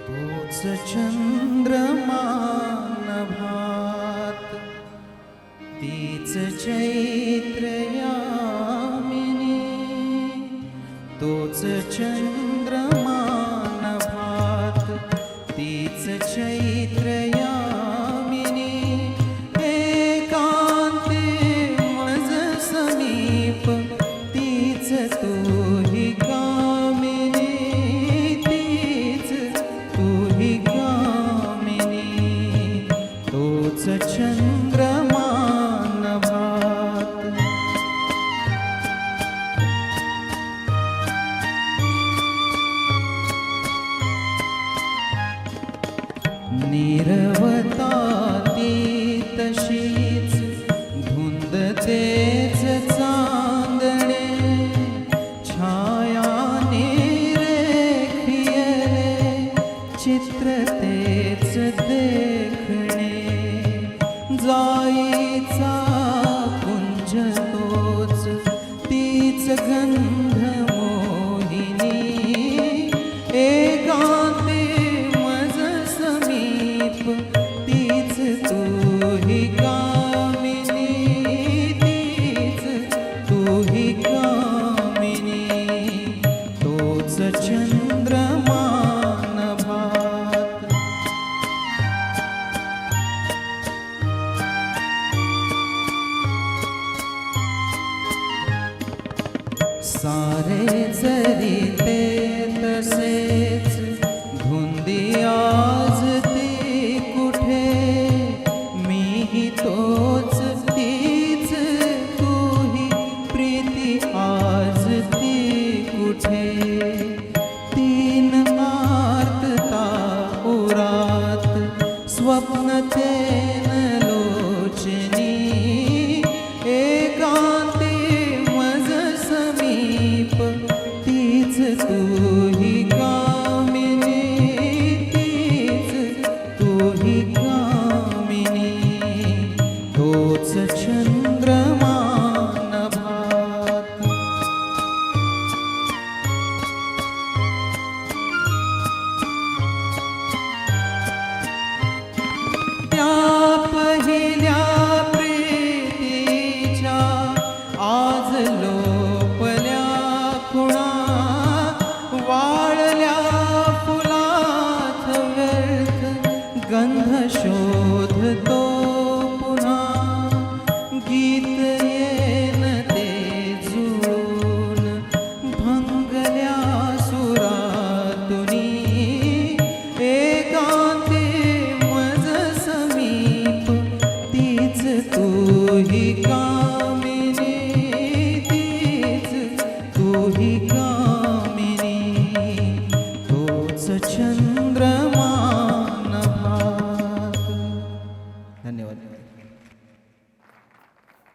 तोच चंद्रमा नभात, तीच चैत्र यामिनी. तोच चंद्रमा नभात, तीच चैत्र यामिनी. एकांती मज समीप, तीच तूही कामिनी. तीच तूही कामिनी. तोच चंद्रमा नभात. निरवता ती तशीच धुंद तेच चांदणे. छाया निरेखियले चित्र तेच देखणे. जाईचा कुंज तोच, तीच गंध